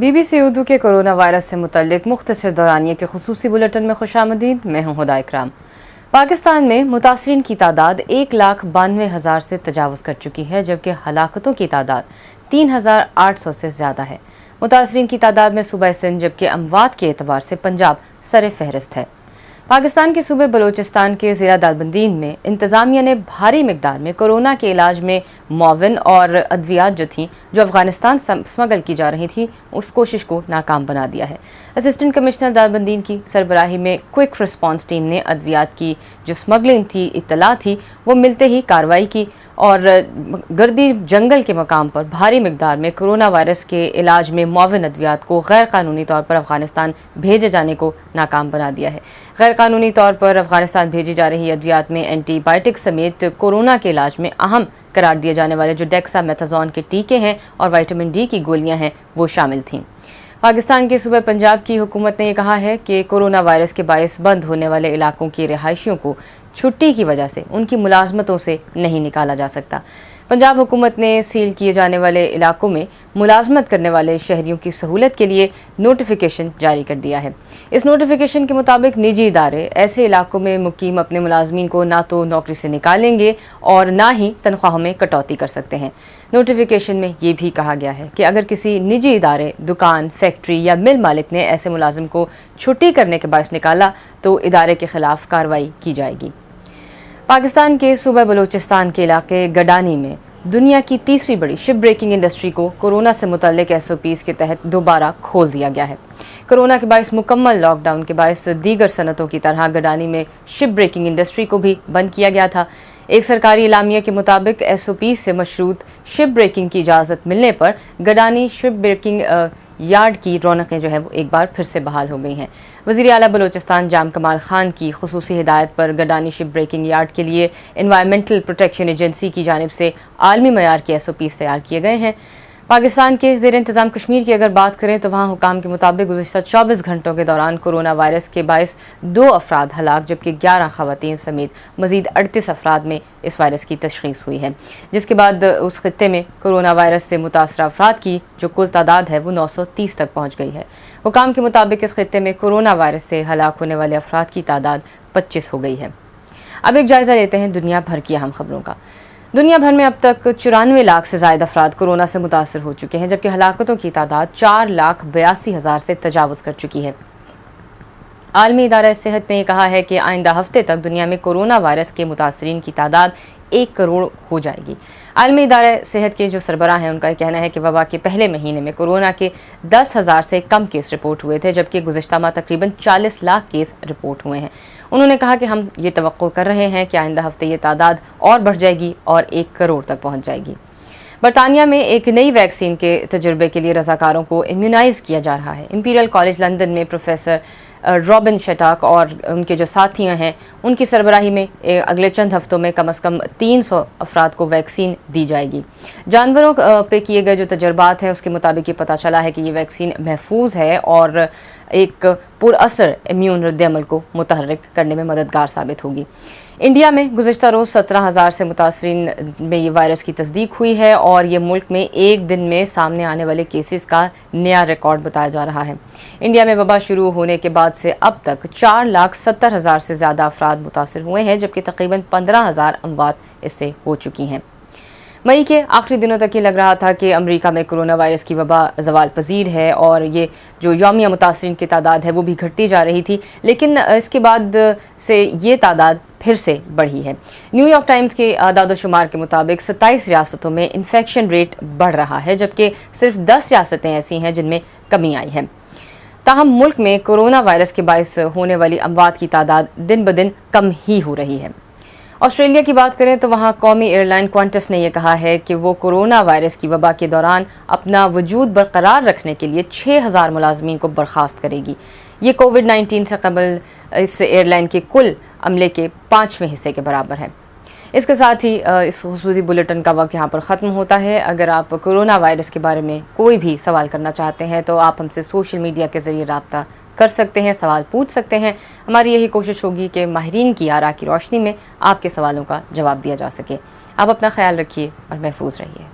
BBC Urdu के corona virus से मुतल्लिक मुख्तसर दौरानिए के खुसूसी बुलेटिन में खुशामदीद। मैं हूँ हुदा इकराम। पाकिस्तान में मुतासरीन की तादाद 1,92,000 से तजावज़ कर चुकी है, जबकि हलाकतों की तादाद 3,800 से ज़्यादा है। मुतासरीन की तादाद में सूबा सिंध जबकि अमवात के एतबार से पंजाब सर फहरिस्त है। पाकिस्तान के सूबे बलोचिस्तान के ज़िला दालबंदीन में इंतज़ामिया ने भारी मिकदार में कोरोना के इलाज में मुआविन और अद्वियात जो अफगानिस्तान स्मगल की जा रही थी, उस कोशिश को नाकाम बना दिया है। असिस्टेंट कमिश्नर दालबंदीन की सरबराही में क्विक रिस्पांस टीम ने अद्वियात की जो स्मगलिंग की इत्तला थी वो मिलते ही कार्रवाई की और गर्दी जंगल के मकाम पर भारी मिकदार में कोरोना वायरस के इलाज में मुआविन अद्वियात को गैर कानूनी तौर पर अफगानिस्तान भेजे जाने को नाकाम बना दिया है। गैर कानूनी तौर पर अफगानिस्तान भेजी जा रही अद्वियात में एंटीबायोटिक समेत कोरोना के इलाज में अहम करार दिए जाने वाले जो डेक्सामेथाजोन के टीके हैं और विटामिन डी की गोलियां हैं वो शामिल थीं। पाकिस्तान के सूबे पंजाब की हुकूमत ने यह कहा है कि कोरोना वायरस के बायस बंद होने वाले इलाकों के रिहायशियों को छुट्टी की वजह से उनकी मुलाजमतों से नहीं निकाला जा सकता। पंजाब हुकूमत ने सील किए जाने वाले इलाकों में मुलाजमत करने वाले शहरियों की सहूलत के लिए नोटिफिकेशन जारी कर दिया है। इस नोटिफिकेशन के मुताबिक निजी इदारे ऐसे इलाकों में मुकीम अपने मुलाजमीन को ना तो नौकरी से निकालेंगे और ना ही तनख्वाहों में कटौती कर सकते हैं। नोटिफिकेशन में ये भी कहा गया है कि अगर किसी निजी इदारे, दुकान, फैक्ट्री या मिल मालिक ने ऐसे मुलाजिम को छुट्टी करने के बायस निकाला तो इदारे के खिलाफ कार्रवाई की जाएगी। पाकिस्तान के सूबा बलोचिस्तान के इलाके गडानी में दुनिया की तीसरी बड़ी शिप ब्रेकिंग इंडस्ट्री को कोरोना से मुतल्लिक SOPs के तहत दोबारा खोल दिया गया है। कोरोना के बायस मुकम्मल लॉकडाउन के बायस दीगर सनतों की तरह गडानी में शिप ब्रेकिंग इंडस्ट्री को भी बंद किया गया था। एक सरकारी इलामिया के मुताबिक SOPs से मशरूत शिप ब्रेकिंग की इजाज़त मिलने पर गडानी शिप ब्रेकिंग यार्ड की रौनकें जो है वो एक बार फिर से बहाल हो गई हैं। वज़ीर आला बलोचिस्तान जाम कमाल खान की खुसूसी हिदायत पर गडानी शिप ब्रेकिंग यार्ड के लिए एनवायरमेंटल प्रोटेक्शन एजेंसी की जानिब से आलमी मयार के SOPs तैयार किए गए हैं। पाकिस्तान के ज़ेर इंतज़ाम कश्मीर की अगर बात करें तो वहाँ हुकाम के मुताबिक गुज़िश्ता 24 घंटों के दौरान कोरोना वायरस के बायस 2 अफराद हलाक जबकि 11 ख़वातीन समेत मज़ीद 38 अफराद में इस वायरस की तशख़ीस हुई है, जिसके बाद उस खित्ते में कोरोना वायरस से मुतासरा अफराद की जो कुल तादाद है वो 930 तक पहुँच गई है। हुकाम के मुताबिक इस खित्ते में कोरोना वायरस से हलाक होने वाले अफराद की तादाद 25 हो गई है। अब एक जायज़ा लेते हैं दुनिया भर की अहम खबरों का। दुनिया भर में अब तक 94 लाख से ज़ायद अफराद कोरोना से मुतासर हो चुके हैं, जबकि हलाकतों की तादाद 4,82,000 से तजावज़ कर चुकी है। आलमी इदारा सेहत ने कहा है कि आइंदा हफ्ते तक दुनिया में कोरोना वायरस के मुतासरीन की तादाद 1 करोड़ हो जाएगी। आलमी इदारा सेहत के जो सरबराह हैं उनका कहना है कि वबा के पहले महीने में कोरोना के 10,000 से कम केस रिपोर्ट हुए थे, जबकि गुज़िश्ता माह तकरीबन 40 लाख केस रिपोर्ट हुए हैं। उन्होंने कहा कि हम ये तवक्को कर रहे हैं कि आइंदा हफ्ते ये तादाद और बढ़ जाएगी और 1 करोड़ तक पहुँच जाएगी। बरतानिया में एक नई वैक्सीन के तजुर्बे के लिए रज़ाकारों को इम्यूनाइज किया जा रहा है। इंपीरियल कॉलेज लंदन में प्रोफेसर रॉबिन शटाक और उनके जो साथियां हैं उनकी सरबराही में अगले चंद हफ्तों में कम से कम 300 अफराद को वैक्सीन दी जाएगी। जानवरों पे किए गए जो तजर्बात हैं उसके मुताबिक ये पता चला है कि ये वैक्सीन महफूज है और एक पुरअसर इम्यून रद्द-ए-अमल को मुतहर्रिक करने में मददगार साबित होगी। इंडिया में गुज़िश्ता रोज़ 17,000 से मुतासरीन में ये वायरस की तस्दीक हुई है और ये मुल्क में एक दिन में सामने आने वाले केसेस का नया रिकॉर्ड बताया जा रहा है। इंडिया में वबा शुरू होने के बाद से अब तक 4,70,000 से ज़्यादा अफराद मुतासर हुए हैं, जबकि तकरीबन 15,000 अमवात इससे हो चुकी हैं। मई के आखिरी दिनों तक ये लग रहा था कि अमेरिका में कोरोना वायरस की वबा ज़वाल पजीर है और ये जो यौमिया मुतासरीन की तादाद है वो भी घटती जा रही थी, लेकिन इसके बाद से ये तादाद फिर से बढ़ी है। न्यूयॉर्क टाइम्स के आदाद-ओ-शुमार के मुताबिक 27 रियासतों में इन्फेक्शन रेट बढ़ रहा है, जबकि सिर्फ 10 रियासतें ऐसी हैं जिनमें कमी आई है। ताहम मुल्क में कोरोना वायरस के बायस होने वाली अमवात की तादाद दिन ब दिन कम ही हो रही है। ऑस्ट्रेलिया की बात करें तो वहाँ कौमी एयरलाइन क्वांटस ने यह कहा है कि वो कोरोना वायरस की वबा के दौरान अपना वजूद बरकरार रखने के लिए 6,000 मुलाजमीन को बर्खास्त करेगी। ये कोविड-19 से कबल इस एयरलाइन के कुल अमले के 5वें हिस्से के बराबर है। इसके साथ ही इस खुसूसी बुलेटिन का वक्त यहाँ पर ख़त्म होता है। अगर आप कोरोना वायरस के बारे में कोई भी सवाल करना चाहते हैं तो आप हमसे सोशल मीडिया के ज़रिए रब्ता कर सकते हैं, सवाल पूछ सकते हैं। हमारी यही कोशिश होगी कि माहिरीन की आरा की रोशनी में आपके सवालों का जवाब दिया जा सके। आप अपना ख्याल रखिए और महफूज रहिए।